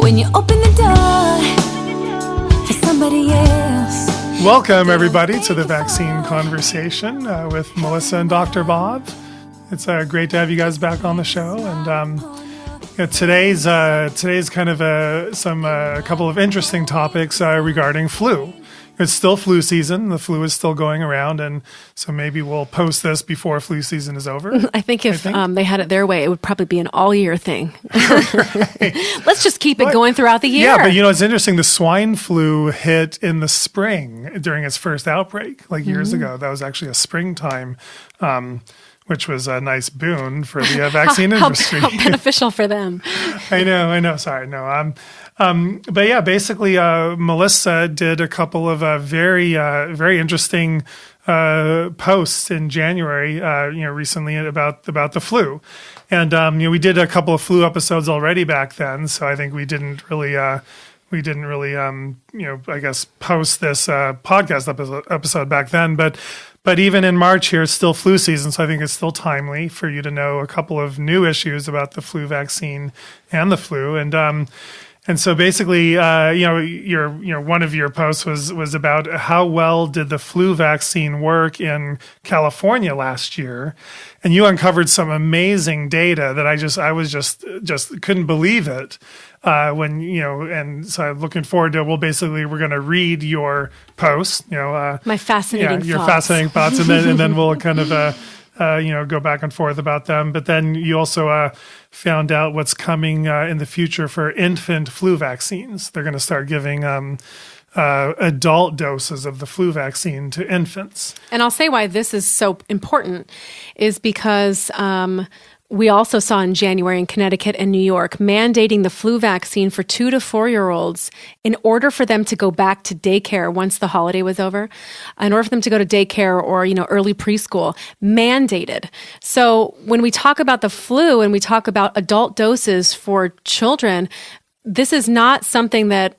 when you open the door for somebody else. Welcome, everybody, to the Vaccine Conversation with Melissa and Dr. Bob. It's great to have you guys back on the show. And today's kind of a couple of interesting topics regarding flu. It's still flu season. The flu is still going around, and so maybe we'll post this before flu season is over. I think if they had it their way, it would probably be an all-year thing. Right. Let's just keep it going throughout the year. Yeah, but it's interesting. The swine flu hit in the spring during its first outbreak, like years ago. That was actually a springtime, which was a nice boon for the vaccine industry. How beneficial for them. I know. Sorry, no. But yeah, basically, Melissa did a couple of very interesting posts in January, recently about the flu, and we did a couple of flu episodes already back then. So I think we didn't really, I guess, post this podcast episode back then, But even in March here, it's still flu season, so I think it's still timely for you to know a couple of new issues about the flu vaccine and the flu. And so basically, one of your posts was about how well did the flu vaccine work in California last year, and you uncovered some amazing data that I was just couldn't believe it. And so I'm looking forward to. We're going to read your post. My fascinating your thoughts. fascinating thoughts, and then we'll kind of go back and forth about them. But then you also found out what's coming in the future for infant flu vaccines. They're going to start giving adult doses of the flu vaccine to infants. And I'll say why this is so important is because we also saw in January in Connecticut and New York mandating the flu vaccine for 2 to 4-year-olds in order for them to go back to daycare once the holiday was over, in order for them to go to daycare or, early preschool, mandated. So when we talk about the flu and we talk about adult doses for children, this is not something that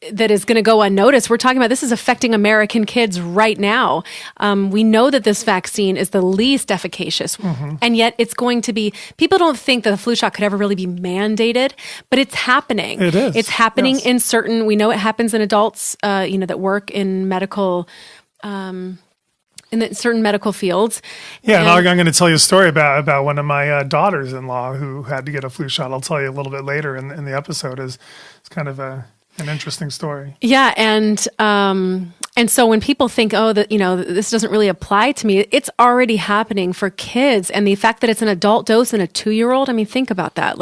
is going to go unnoticed. We're talking about this is affecting American kids right now. We know that this vaccine is the least efficacious, and yet it's going to be, people don't think that the flu shot could ever really be mandated, but it's happening. It is. It's happening in certain, we know it happens in adults, that work in medical, in certain medical fields. Yeah, and I'm going to tell you a story about one of my daughters-in-law who had to get a flu shot. I'll tell you a little bit later in the episode. It's kind of an interesting story. Yeah, and so when people think, this doesn't really apply to me, it's already happening for kids. And the fact that it's an adult dose in a 2-year-old, think about that.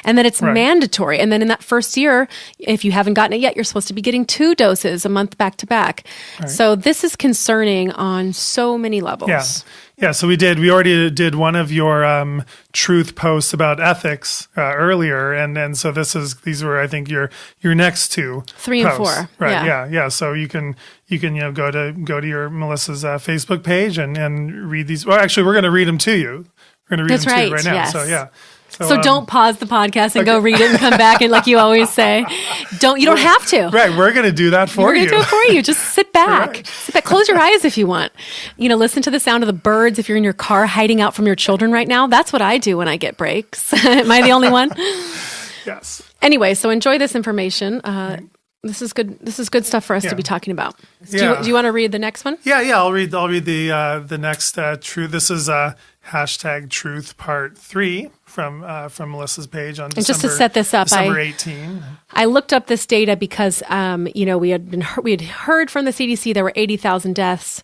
And that it's mandatory. And then in that first year, if you haven't gotten it yet, you're supposed to be getting 2 doses a month back to back. Right. So this is concerning on so many levels. Yeah. Yeah, so we already did one of your truth posts about ethics earlier, and so these were, I think, your next 2 3 posts. and 4, right? Yeah. Yeah. So you can go to your Melissa's Facebook page and read these. Well, actually, we're going to read them to you. We're going to read them to you right now. Yes. So yeah. So don't pause the podcast and go read it and come back and like you always say. You don't have to. Right, we're going to do that for you. We're going to do it for you. Just sit back. Right. Sit back. Close your eyes if you want. Listen to the sound of the birds if you're in your car hiding out from your children right now. That's what I do when I get breaks. Am I the only one? Yes. Anyway, so enjoy this information. This is good. This is good stuff for us to be talking about. Do you want to read the next one? Yeah. I'll read the next truth. This is hashtag truth part 3 from Melissa's page on December. And just to set this up, December 18. I looked up this data because we had heard from the CDC there were 80,000 deaths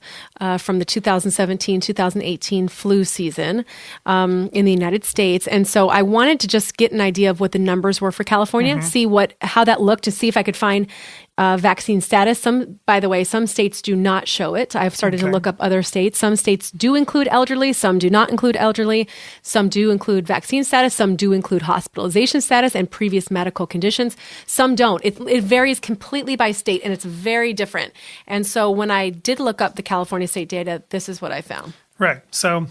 from the 2017-2018 flu season in the United States, and so I wanted to just get an idea of what the numbers were for California, see how that looked, to see if I could find vaccine status. By the way, some states do not show it. I've started to look up other states. Some states do include elderly, some do not include elderly, some do include vaccine status, some do include hospitalization status and previous medical conditions. Some don't. It varies completely by state, and it's very different. And so when I did look up the California state data, this is what I found. Right. So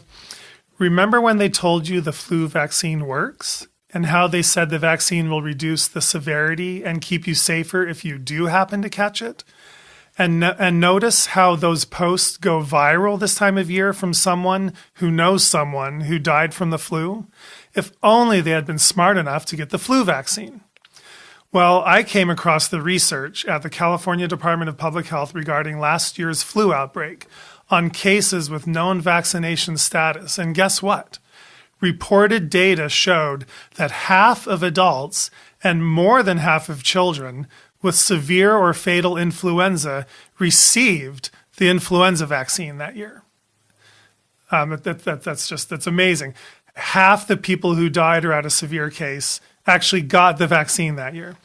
remember when they told you the flu vaccine works? And how they said the vaccine will reduce the severity and keep you safer if you do happen to catch it? And notice how those posts go viral this time of year from someone who knows someone who died from the flu? If only they had been smart enough to get the flu vaccine. Well, I came across the research at the California Department of Public Health regarding last year's flu outbreak on cases with known vaccination status. And guess what? Reported data showed that half of adults and more than half of children with severe or fatal influenza received the influenza vaccine that year. That's amazing. Half the people who died or had a severe case actually got the vaccine that year.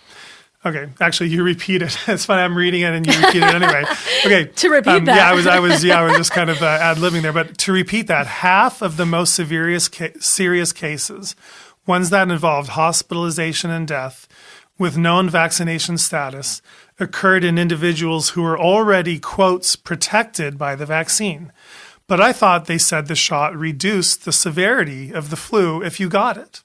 Okay, actually, you repeat it. It's funny. I'm reading it and you repeat it anyway. Okay, to repeat that. Yeah, I was just kind of ad-libbing there. But to repeat that, half of the most serious cases, ones that involved hospitalization and death with known vaccination status, occurred in individuals who were already, quotes, protected by the vaccine. But I thought they said the shot reduced the severity of the flu if you got it.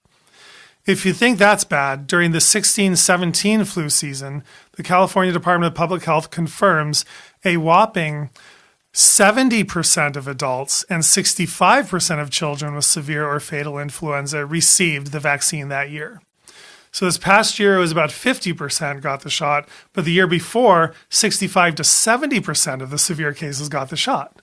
If you think that's bad, during the 16-17 flu season, the California Department of Public Health confirms a whopping 70% of adults and 65% of children with severe or fatal influenza received the vaccine that year. So this past year, it was about 50% got the shot, but the year before, 65 to 70% of the severe cases got the shot.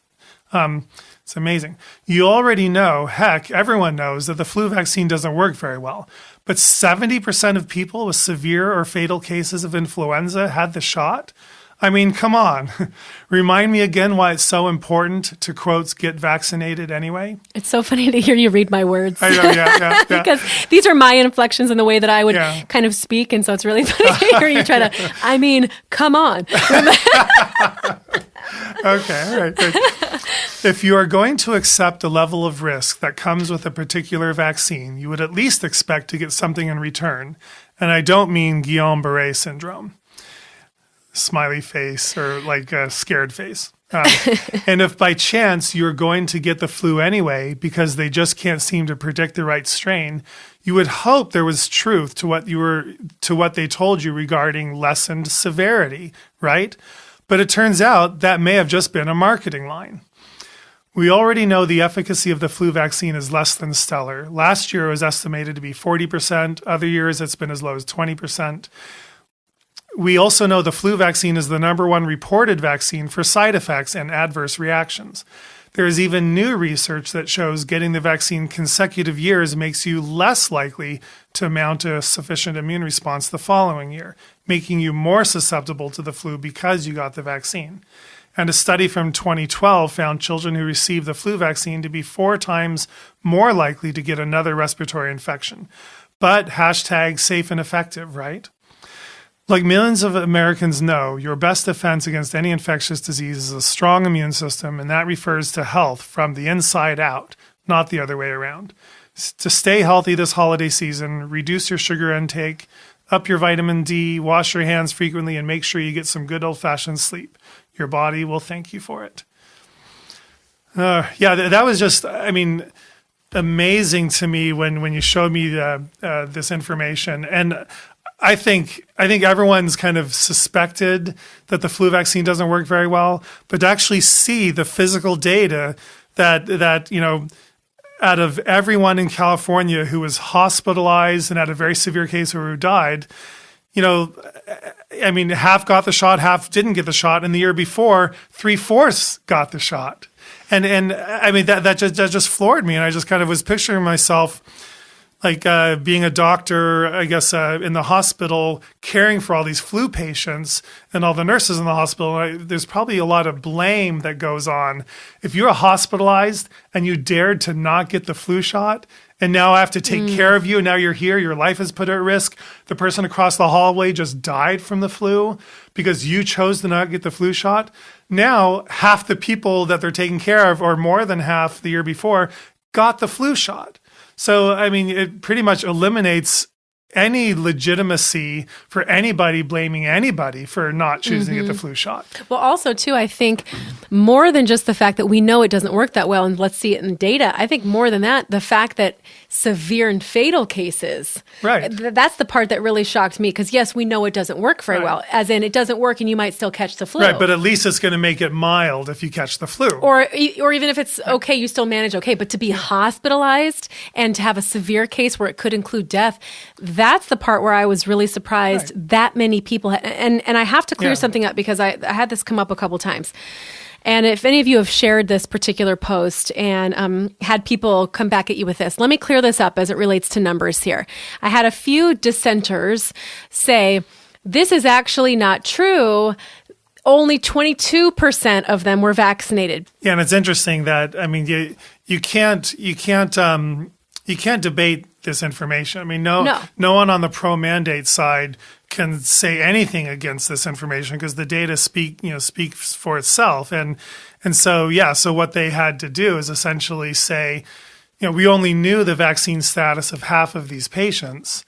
It's amazing. You already know, heck, everyone knows that the flu vaccine doesn't work very well. But 70% of people with severe or fatal cases of influenza had the shot? I mean, come on. Remind me again why it's so important to, quotes, get vaccinated anyway. It's so funny to hear you read my words. I know, yeah. Because these are my inflections in the way that I would kind of speak. And so it's really funny to hear you try to, I mean, come on. Okay, all right. Good. If you are going to accept a level of risk that comes with a particular vaccine, you would at least expect to get something in return. And I don't mean Guillain-Barré syndrome, smiley face, or like a scared face. And if by chance you're going to get the flu anyway because they just can't seem to predict the right strain, you would hope there was truth to what they told you regarding lessened severity, right? But it turns out that may have just been a marketing line. We already know the efficacy of the flu vaccine is less than stellar. Last year it was estimated to be 40%. Other years it's been as low as 20%. We also know the flu vaccine is the number one reported vaccine for side effects and adverse reactions. There is even new research that shows getting the vaccine consecutive years makes you less likely to mount a sufficient immune response the following year, making you more susceptible to the flu because you got the vaccine. And a study from 2012 found children who received the flu vaccine to be 4 times more likely to get another respiratory infection. But hashtag safe and effective, right? Like millions of Americans know, your best defense against any infectious disease is a strong immune system, and that refers to health from the inside out, not the other way around. To stay healthy this holiday season, reduce your sugar intake, up your vitamin D, wash your hands frequently, and make sure you get some good old-fashioned sleep. Your body will thank you for it. That was just, amazing to me when you showed me this information. And I think everyone's kind of suspected that the flu vaccine doesn't work very well, but to actually see the physical data that out of everyone in California who was hospitalized and had a very severe case or who died, half got the shot, half didn't get the shot. And the year before, 3/4 got the shot. And that just floored me. And I just kind of was picturing myself like being a doctor, I guess, in the hospital, caring for all these flu patients and all the nurses in the hospital. There's probably a lot of blame that goes on. If you're hospitalized and you dared to not get the flu shot, and now I have to take care of you, and now you're here, your life is put at risk. The person across the hallway just died from the flu because you chose to not get the flu shot. Now, half the people that they're taking care of, or more than half the year before, got the flu shot. So, it pretty much eliminates any legitimacy for anybody blaming anybody for not choosing to get the flu shot. Well, also, too, I think more than just the fact that we know it doesn't work that well and let's see it in data, I think more than that, the fact that severe and fatal cases, right? That's the part that really shocked me because, yes, we know it doesn't work very well, as in it doesn't work and you might still catch the flu. Right, but at least it's going to make it mild if you catch the flu. Or even if it's okay, you still manage okay, but to be hospitalized and to have a severe case where it could include death, that's the part where I was really surprised that many people and I have to clear something up because I had this come up a couple times. And if any of you have shared this particular post and had people come back at you with this, let me clear this up as it relates to numbers here. I had a few dissenters say, this is actually not true. Only 22% of them were vaccinated. Yeah, and it's interesting that, I mean, you can't debate this information. I mean, no one on the pro-mandate side can say anything against this information because the data speaks for itself. And so, so what they had to do is essentially say, we only knew the vaccine status of half of these patients.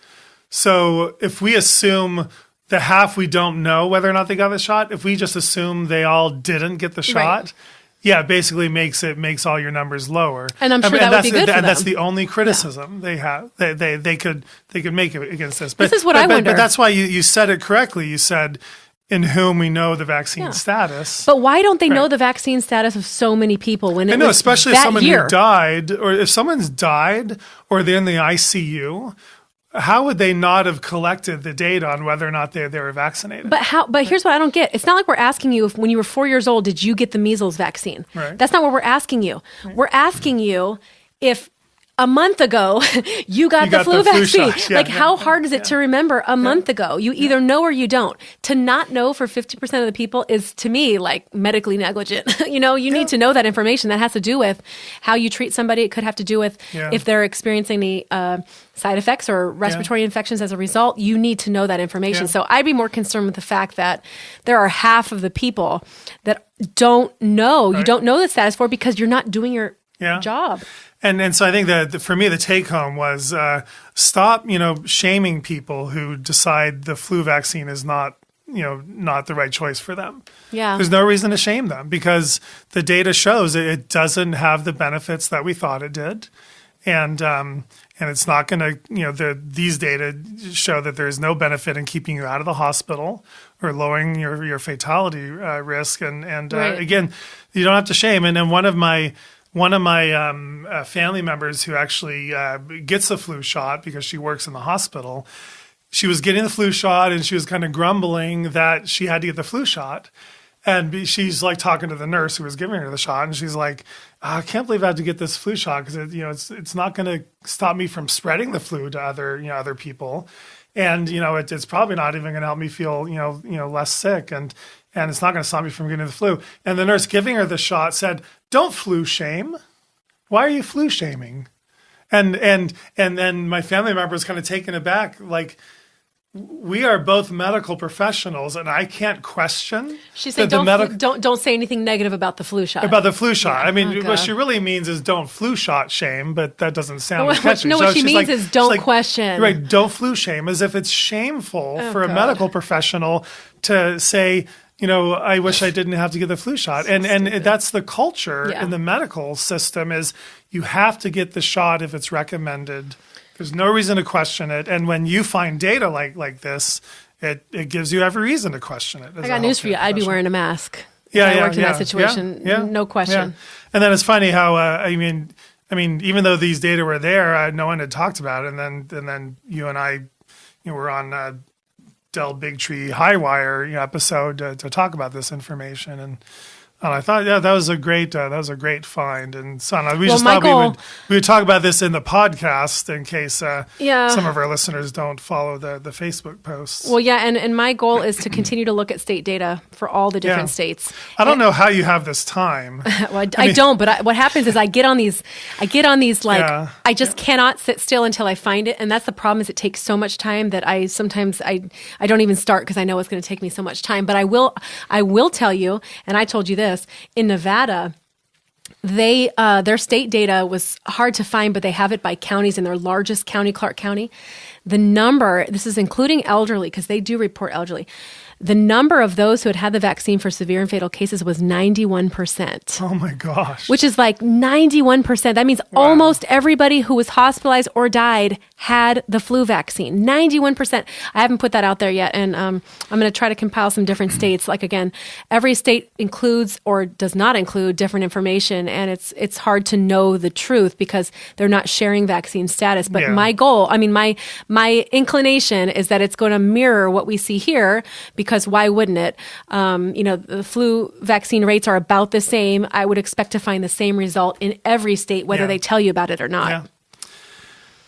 So if we assume the half we don't know whether or not they got the shot, if we just assume they all didn't get the shot, it basically makes all your numbers lower. And I'm sure that would be good for them. And that's the only criticism they have. They could make it against this. But, this is what I wonder. But that's why you said it correctly. You said in whom we know the vaccine status. But why don't they know the vaccine status of so many people when it was especially that if someone year? Who died, or if someone's died or they're in the ICU. How would they not have collected the data on whether or not they were vaccinated? But here's what I don't get. It's not like we're asking you if when you were 4 years old, did you get the measles vaccine? Right. That's not what we're asking you. Right. We're asking you if a month ago you got the flu vaccine. How hard is it to remember a month ago? You either know or you don't. To not know for 50% of the people is, to me, like medically negligent. You need to know that information. That has to do with how you treat somebody. It could have to do with if they're experiencing the side effects or respiratory infections as a result. You need to know that information. Yeah. So I'd be more concerned with the fact that there are half of the people that don't know. Right. You don't know the status for because you're not doing your job. And so I think that for me, the take home was stop, shaming people who decide the flu vaccine is not the right choice for them. Yeah. There's no reason to shame them because the data shows it doesn't have the benefits that we thought it did. And it's not going to, these data show that there's no benefit in keeping you out of the hospital or lowering your fatality risk. And again, you don't have to shame. And then one of my family members who actually gets the flu shot because she works in the hospital, she was getting the flu shot and she was kind of grumbling that she had to get the flu shot. And she's like talking to the nurse who was giving her the shot, and she's like, I can't believe I have to get this flu shot because it's not going to stop me from spreading the flu to other people, and it's probably not even going to help me feel less sick, and it's not going to stop me from getting the flu. And the nurse giving her the shot said, "Don't flu shame. Why are you flu shaming?" And then my family member was kind of taken aback, like, we are both medical professionals, and I can't question. She said, "Don't say anything negative about the flu shot." About the flu shot. Yeah. I mean, what she really means is don't flu shot shame, but that doesn't sound catchy. No, what she means is don't question. Right, don't flu shame, as if it's shameful for a medical professional to say, I wish I didn't have to get the flu shot. And that's the culture in the medical system is you have to get the shot if it's recommended. There's no reason to question it. And when you find data like this, it gives you every reason to question it. I got news for you. I'd be wearing a mask. Yeah, if I worked in that situation. Yeah, no question. Yeah. And then it's funny how, I mean, even though these data were there, no one had talked about it. And then you and I were on Del Bigtree Highwire episode to talk about this information. And I thought, that was a great find. And so we thought we would talk about this in the podcast in case some of our listeners don't follow the Facebook posts. Well, yeah, and my goal is to continue to look at state data for all the different states. I don't know how you have this time. Well, I don't. But what happens is I get on these I just cannot sit still until I find it, and that's the problem. Is it takes so much time that I sometimes don't even start because I know it's going to take me so much time. But I will tell you, and I told you this. In Nevada, their state data was hard to find, but they have it by counties. In their largest county, Clark County, the number, this is including elderly, because they do report elderly, the number of those who had the vaccine for severe and fatal cases was 91%. Oh my gosh. Which is like 91%. That means almost everybody who was hospitalized or died had the flu vaccine. 91%. I haven't put that out there yet. And I'm going to try to compile some different states. Like, again, every state includes or does not include different information. And it's hard to know the truth because they're not sharing vaccine status. But my goal, my inclination is that it's going to mirror what we see here, because why wouldn't it? The flu vaccine rates are about the same. I would expect to find the same result in every state, whether they tell you about it or not. Yeah.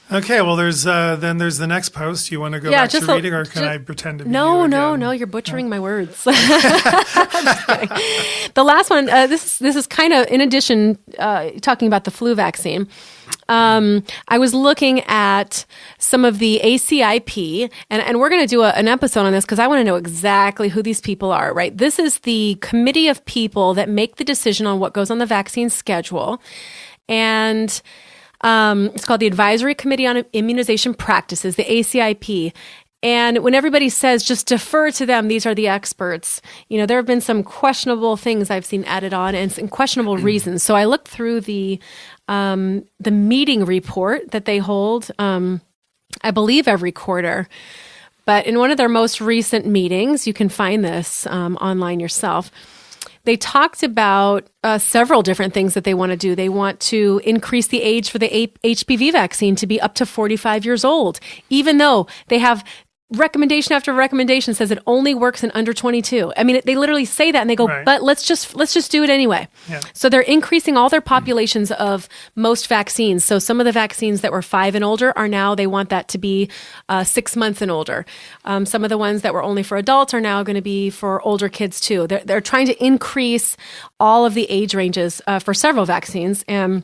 Okay, well, there's the next post. You want to go back to reading, or can I pretend to be No, you're butchering my words. I'm just kidding. The last one, this is kind of, in addition, talking about the flu vaccine. I was looking at some of the ACIP, and we're going to do an episode on this because I want to know exactly who these people are, right? This is the committee of people that make the decision on what goes on the vaccine schedule. And it's called the Advisory Committee on Immunization Practices, the ACIP. And when everybody says just defer to them, these are the experts, there have been some questionable things I've seen added on and some questionable reasons. So I looked through the meeting report that they hold, I believe every quarter. But in one of their most recent meetings, you can find this online yourself, they talked about several different things that they want to do. They want to increase the age for the HPV vaccine to be up to 45 years old, even though they have recommendation after recommendation says it only works in under 22. I mean, they literally say that and they go, but let's just do it anyway. Yeah. So they're increasing all their populations of most vaccines. So some of the vaccines that were 5 and older are now, they want that to be 6 months and older. Some of the ones that were only for adults are now going to be for older kids too. They're trying to increase all of the age ranges for several vaccines. And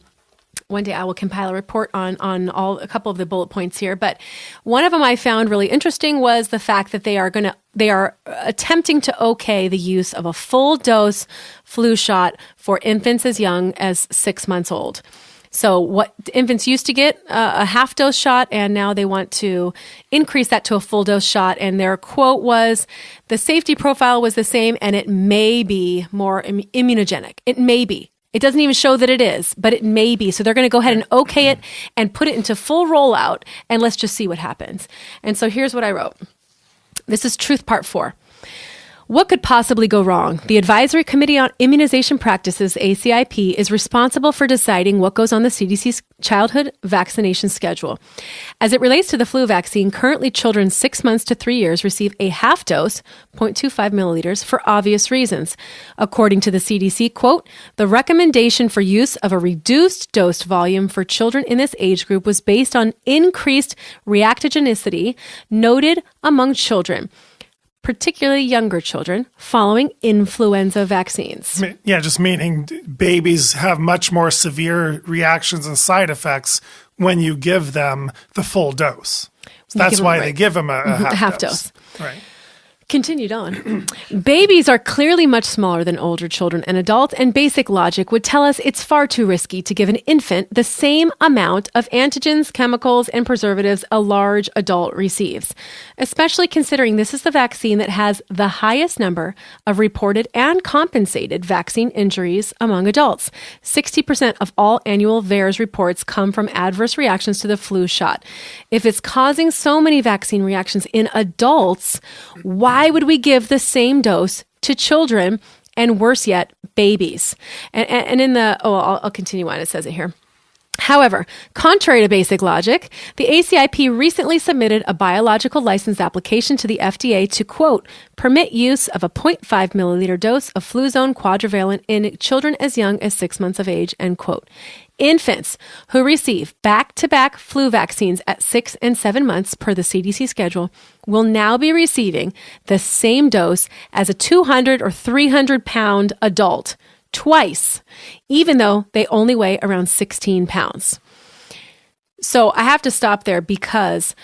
one day I will compile a report on a couple of the bullet points here. But one of them I found really interesting was the fact that they are attempting to okay the use of a full dose flu shot for infants as young as 6 months old. So what infants used to get a half dose shot, and now they want to increase that to a full dose shot. And their quote was, the safety profile was the same and it may be more immunogenic. It may be. It doesn't even show that it is, but it may be. So they're going to go ahead and okay it and put it into full rollout, and let's just see what happens. And so here's what I wrote. This is Truth Part 4. What could possibly go wrong? The Advisory Committee on Immunization Practices, ACIP, is responsible for deciding what goes on the CDC's childhood vaccination schedule. As it relates to the flu vaccine, currently children 6 months to 3 years receive a half dose, 0.25 milliliters, for obvious reasons. According to the CDC, quote, the recommendation for use of a reduced dose volume for children in this age group was based on increased reactogenicity noted among children, particularly younger children, following influenza vaccines. Yeah, just meaning babies have much more severe reactions and side effects when you give them the full dose. So that's why they give them a half dose. Right. Continued on. Babies are clearly much smaller than older children and adults, and basic logic would tell us it's far too risky to give an infant the same amount of antigens, chemicals, and preservatives a large adult receives, especially considering this is the vaccine that has the highest number of reported and compensated vaccine injuries among adults. 60% of all annual VAERS reports come from adverse reactions to the flu shot. If it's causing so many vaccine reactions in adults, why would we give the same dose to children and, worse yet, babies? And in the, I'll continue on. It says it here. However, contrary to basic logic, the ACIP recently submitted a biological license application to the FDA to, quote, permit use of a 0.5 milliliter dose of Fluzone quadrivalent in children as young as 6 months of age, end quote. Infants who receive back-to-back flu vaccines at 6 and 7 months per the CDC schedule will now be receiving the same dose as a 200 or 300-pound adult twice, even though they only weigh around 16 pounds. So I have to stop there because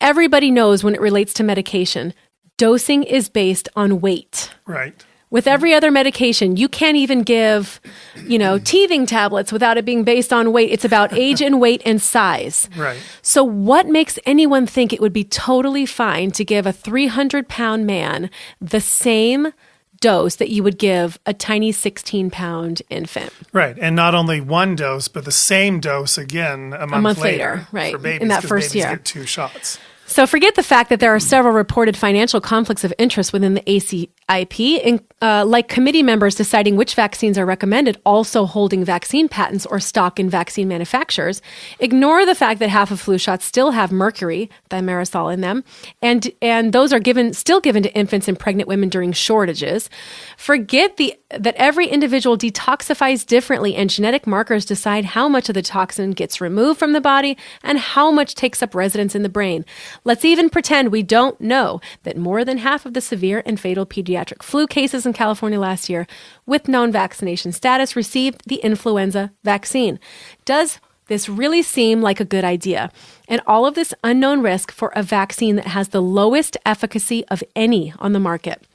everybody knows when it relates to medication, dosing is based on weight. Right. With every other medication, you can't even give, teething tablets without it being based on weight. It's about age and weight and size. Right. So what makes anyone think it would be totally fine to give a 300-pound man the same dose that you would give a tiny 16-pound infant? Right. And not only one dose, but the same dose again a month later. Right. For babies, in that 'cause first babies year. get 2 shots. So forget the fact that there are several reported financial conflicts of interest within the ACIP, like committee members deciding which vaccines are recommended, also holding vaccine patents or stock in vaccine manufacturers. Ignore the fact that half of flu shots still have mercury, thimerosal, in them, and those are still given to infants and pregnant women during shortages. Forget that every individual detoxifies differently, and genetic markers decide how much of the toxin gets removed from the body and how much takes up residence in the brain. Let's even pretend we don't know that more than half of the severe and fatal pediatric flu cases in California last year with known vaccination status received the influenza vaccine. Does this really seem like a good idea? And all of this unknown risk for a vaccine that has the lowest efficacy of any on the market.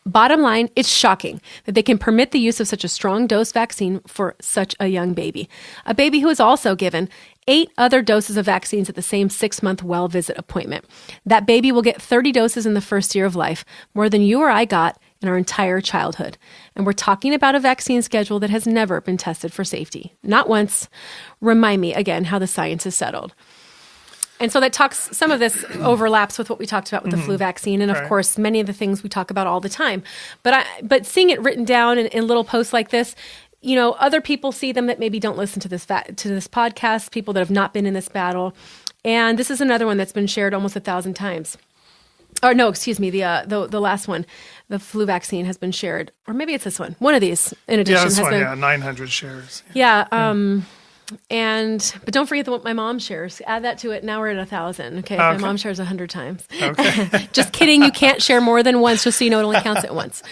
Bottom line, it's shocking that they can permit the use of such a strong dose vaccine for such a young baby. A baby who is also given 8 other doses of vaccines at the same 6-month well visit appointment. That baby will get 30 doses in the first year of life, more than you or I got in our entire childhood. And we're talking about a vaccine schedule that has never been tested for safety. Not once. Remind me again how the science is settled. And so some of this overlaps with what we talked about with the flu vaccine. And of course, many of the things we talk about all the time. But seeing it written down in little posts like this, other people see them that maybe don't listen to this podcast, people that have not been in this battle. And this is another one that's been shared almost 1,000 times. Or no, excuse me, the last one, the flu vaccine has been shared. Or maybe it's this one. One of these, in addition, Yeah, this has one, been 900 shares. Yeah. But don't forget what my mom shares. Add that to it. Now we're at 1,000. Okay. My mom shares 100 times. Okay. Just kidding. You can't share more than once, just so you know it only counts at once.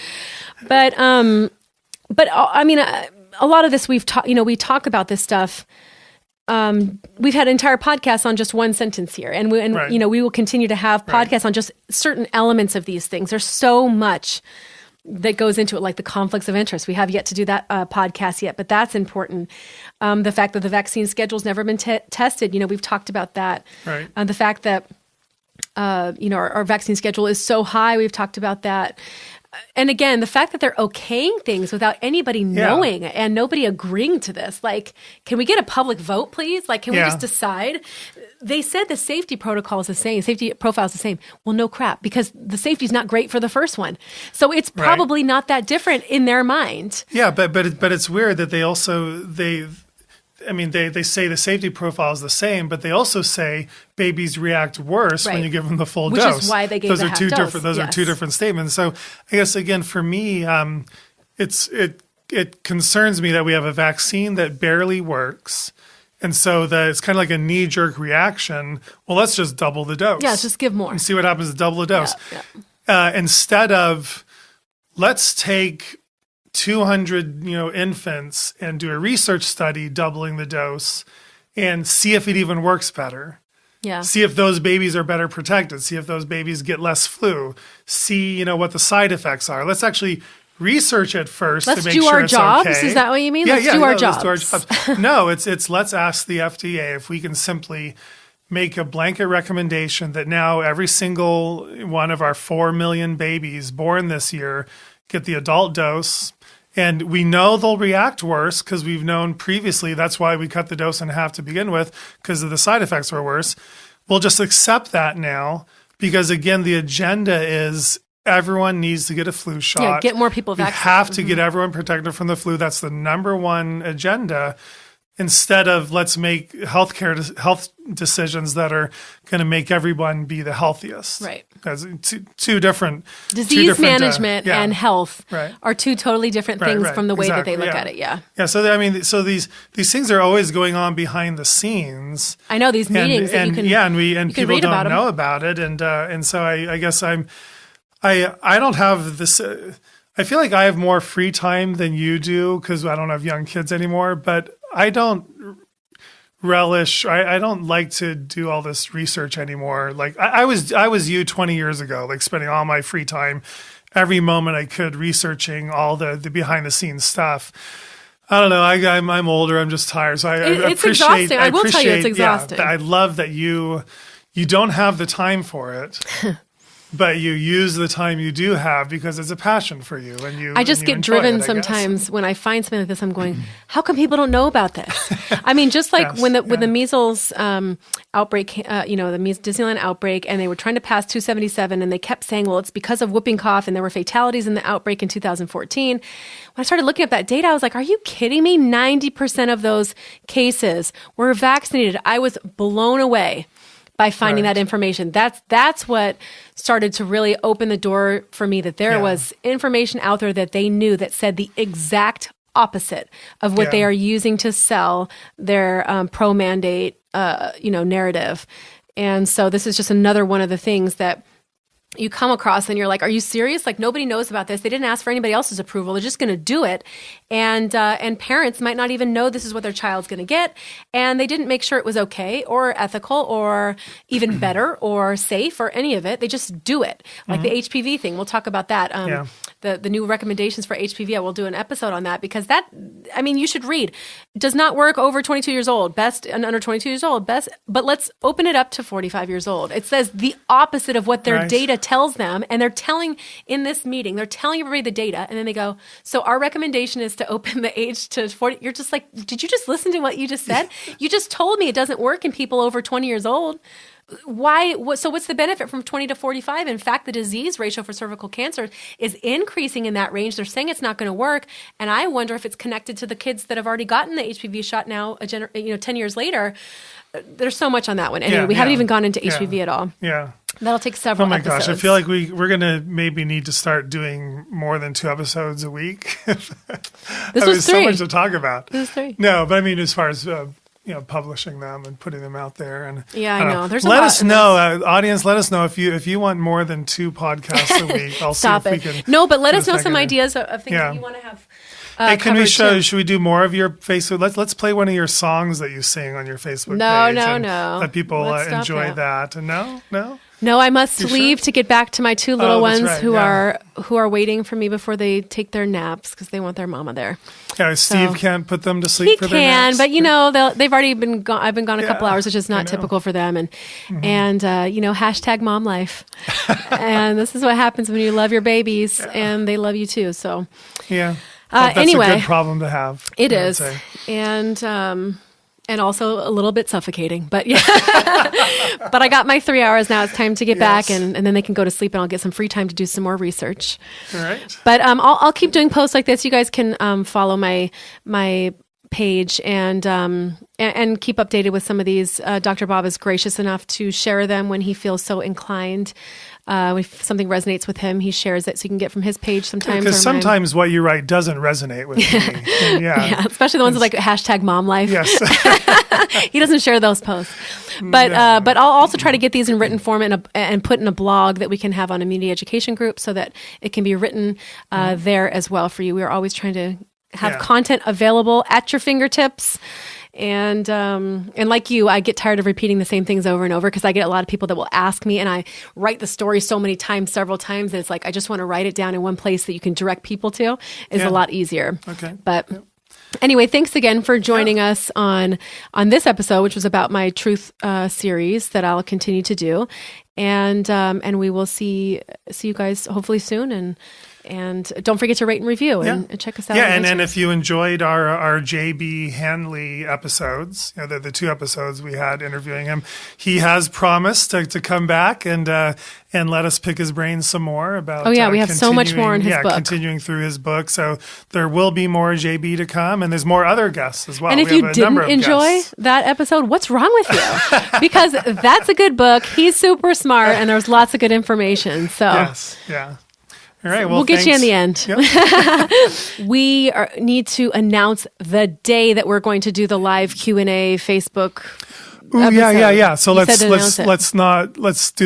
But I mean, a lot of this we talk about this stuff. We've had entire podcasts on just one sentence here, and we will continue to have podcasts on just certain elements of these things. There's so much that goes into it, like the conflicts of interest. We have yet to do that podcast yet, but that's important. The fact that the vaccine schedule's never been tested, we've talked about that. Right. The fact that, our vaccine schedule is so high, we've talked about that. And again, the fact that they're okaying things without anybody knowing and nobody agreeing to this. Like, can we get a public vote, please? Like, can we just decide? They said the safety protocol is the same, safety profile is the same. Well, no crap, because the safety is not great for the first one. So it's probably not that different in their mind. Yeah, but it's weird that they say the safety profile is the same, but they also say babies react worse when you give them the full dose. Which is why they gave those the are half two dose. different. Those are two different statements. So I guess again for me, it concerns me that we have a vaccine that barely works, and so that it's kind of like a knee-jerk reaction. Well, let's just double the dose. Yeah, just give more and see what happens to double the dose. Yeah. Instead of let's take 200 infants and do a research study doubling the dose and see if it even works better. Yeah. See if those babies are better protected. See if those babies get less flu. See, what the side effects are. Let's actually research it first to make sure it's jobs. okay. Is that what you mean? Yeah, Let's do our jobs. Let's do our jobs. No, it's let's ask the FDA if we can simply make a blanket recommendation that now every single one of our 4 million babies born this year get the adult dose. And we know they'll react worse because we've known previously that's why we cut the dose in half to begin with, because of the side effects were worse. We'll just accept that now because, again, the agenda is everyone needs to get a flu shot. Yeah, get more people vaccinated. We have to get everyone protected from the flu. That's the number one agenda. Instead of let's make health decisions that are going to make everyone be the healthiest. Right. As two different disease management and health are two totally different things from the way that they look at it. Yeah. Yeah. So these things are always going on behind the scenes. I know these meetings that you can people don't know about it, and so I guess I don't have this. I feel like I have more free time than you do because I don't have young kids anymore, but I don't relish. I don't like to do all this research anymore. Like I was you 20 years ago, like spending all my free time every moment I could researching all the behind the scenes stuff. I don't know. I'm older. I'm just tired. So it's exhausting. I will tell you, it's exhausting. I love that you don't have the time for it. But you use the time you do have because it's a passion for you, and I just get driven sometimes when I find something like this. I'm going, how come people don't know about this? I mean, just like with the measles outbreak, the Disneyland outbreak, and they were trying to pass 277, and they kept saying, well, it's because of whooping cough, and there were fatalities in the outbreak in 2014. When I started looking up that data, I was like, are you kidding me? 90% of those cases were vaccinated. I was blown away by finding that information. That's what started to really open the door for me, that there was information out there that they knew that said the exact opposite of what they are using to sell their pro-mandate narrative. And so this is just another one of the things that you come across and you're like, are you serious? Like, nobody knows about this. They didn't ask for anybody else's approval. They're just going to do it. And parents might not even know this is what their child's going to get. And they didn't make sure it was okay or ethical or even better or safe or any of it. They just do it. Like the HPV thing. We'll talk about that. The new recommendations for HPV. I will do an episode on that because you should read. Does not work over 22 years old. Best and under 22 years old. Best. But let's open it up to 45 years old. It says the opposite of what their data tells them, and they're telling in this meeting, they're telling everybody the data, and then they go, so our recommendation is to open the age to 40. You're just like, did you just listen to what you just said? You just told me it doesn't work in people over 20 years old. Why? So what's the benefit from 20 to 45? In fact, the disease ratio for cervical cancer is increasing in that range. They're saying it's not going to work, and I wonder if it's connected to the kids that have already gotten the HPV shot now, 10 years later. There's so much on that one. Anyway, we haven't even gone into HPV at all. Yeah. That'll take several episodes. Oh my gosh, I feel like we're going to maybe need to start doing more than 2 episodes a week. This was 3. So much to talk about. This was 3. No, but I mean, as far as publishing them and putting them out there, and I know. There's let us know, audience. Let us know if you want more than 2 podcasts a week. I'll Stop see if it. we can. No, but let us know some ideas of things that you want to have. Hey, can we show? Should we do more of your Facebook? Let's play one of your songs that you sing on your Facebook page. No. Let people enjoy that. And no, I must leave to get back to my 2 little ones who are waiting for me before they take their naps because they want their mama there. Yeah, Steve can't put them to sleep for their naps. But they've already been gone. I've been gone a couple hours, which is not typical for them. And hashtag mom life. And this is what happens when you love your babies and they love you too. So yeah. That's anyway, a good problem to have. It is. And also a little bit suffocating, but yeah. But I got my 3 hours now. It's time to get back, and then they can go to sleep, and I'll get some free time to do some more research. All right. But I'll keep doing posts like this. You guys can follow my page and keep updated with some of these. Dr. Bob is gracious enough to share them when he feels so inclined. If something resonates with him, he shares it so you can get from his page sometimes. Because sometimes what you write doesn't resonate with me. Yeah, especially the ones with like hashtag mom life. Yes. He doesn't share those posts. But I'll also try to get these in written form and put in a blog that we can have on Immunity Education Group so that it can be written there as well for you. We are always trying to have content available at your fingertips. And like you, I get tired of repeating the same things over and over because I get a lot of people that will ask me, and I write the story so many times, several times, and it's like I just want to write it down in one place that you can direct people to. Is a lot easier. Okay. But anyway, thanks again for joining us on this episode, which was about my truth series that I'll continue to do, and we will see you guys hopefully soon. And don't forget to rate and review and check us out. Yeah, and if you enjoyed our J.B. Hanley episodes, the 2 episodes we had interviewing him, he has promised to come back and let us pick his brain some more about. Oh yeah, we have so much more in his book. Continuing through his book, so there will be more J.B. to come, and there's more other guests as well. And if you didn't enjoy that episode, what's wrong with you? Because that's a good book. He's super smart, and there's lots of good information. So yes, yeah. All right, we'll get you in the end. Yep. We need to announce the day that we're going to do the live Q&A Facebook. Ooh, yeah. So let's do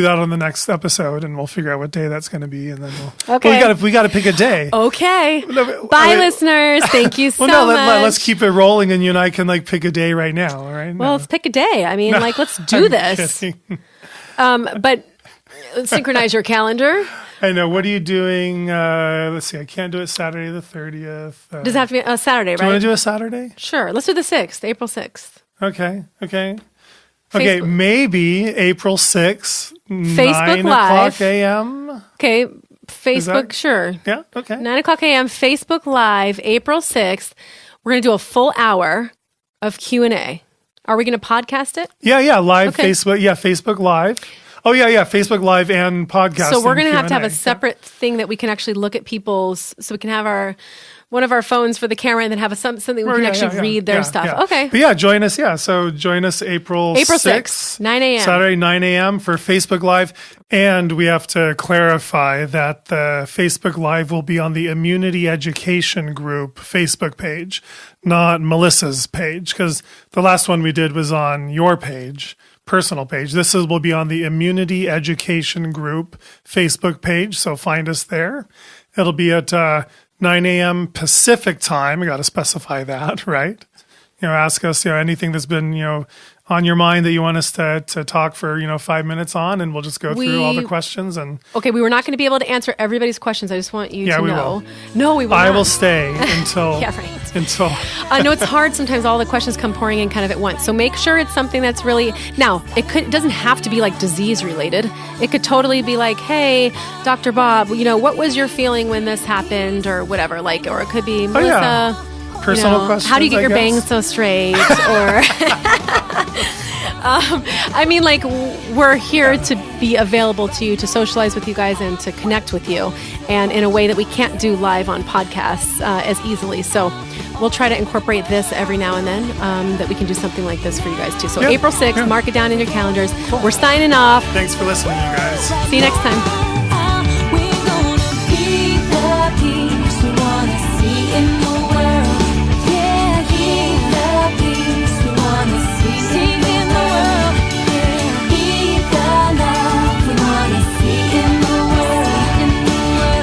that on the next episode, and we'll figure out what day that's going to be, and then we got to pick a day. Okay. Bye, listeners. Thank you so much. Let's keep it rolling, and you and I can pick a day right now. All right. Well, let's pick a day. I mean, let's do this. But synchronize your calendar. I know. What are you doing? Let's see. I can't do it Saturday the 30th. Does it have to be a Saturday, right? Do you want to do a Saturday? Sure. Let's do the 6th, April 6th. Okay. Okay, Facebook. maybe April 6th, Facebook 9 Live. o'clock a.m. Okay, Facebook, sure. Yeah, okay. 9 o'clock a.m., Facebook Live, April 6th. We're going to do a full hour of Q&A. Are we going to podcast it? Yeah, live Okay. Facebook. Yeah, Facebook Live. Oh, yeah, Facebook Live and podcast. So we're going to have Q&A. a separate thing that we can actually look at people's, so we can have one of our phones for the camera and then have something we can actually read their stuff. Yeah. Okay. But yeah, join us. Yeah, so join us April 6th, 9 a.m. Saturday, 9 a.m. for Facebook Live. And we have to clarify that the Facebook Live will be on the Immunity Education Group Facebook page, not Melissa's page, because the last one we did was on your page, personal page. Will be on the Immunity Education Group Facebook page, so find us there. It'll be at 9 a.m. Pacific time. I got to specify that, right? Ask us, anything that's been, on your mind that you want us to talk for, 5 minutes on, and we'll just go through all the questions. And Okay, we were not going to be able to answer everybody's questions. I just want you to we know. will. No, we will I not. will stay until. Yeah, right. Until. No, it's hard sometimes. All the questions come pouring in kind of at once. So make sure it's something that's really. Now, it doesn't have to be like disease related. It could totally be like, hey, Dr. Bob, what was your feeling when this happened, or whatever. Or it could be Melissa. Personal questions. How do you get I your guess. bangs so straight? Or. We're here to be available to you, to socialize with you guys, and to connect with you, and in a way that we can't do live on podcasts as easily. So we'll try to incorporate this every now and then, that we can do something like this for you guys too. So April 6th, mark it down in your calendars. Cool. We're signing off. Thanks for listening, you guys. See you next time. We're gonna be the peace we wanna see in the world. Yeah, be the peace we wanna see in the world. Yeah, be the love we wanna see in the world.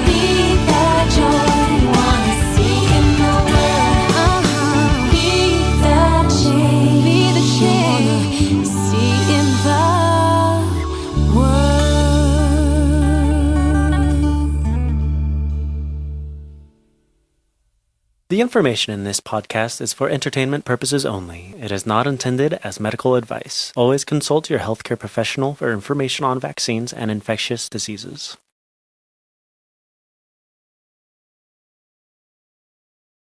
Be the joy we wanna see in the world. Be the change we wanna see in the world. The information in this podcast is for entertainment purposes only. It is not intended as medical advice. Always consult your healthcare professional for information on vaccines and infectious diseases.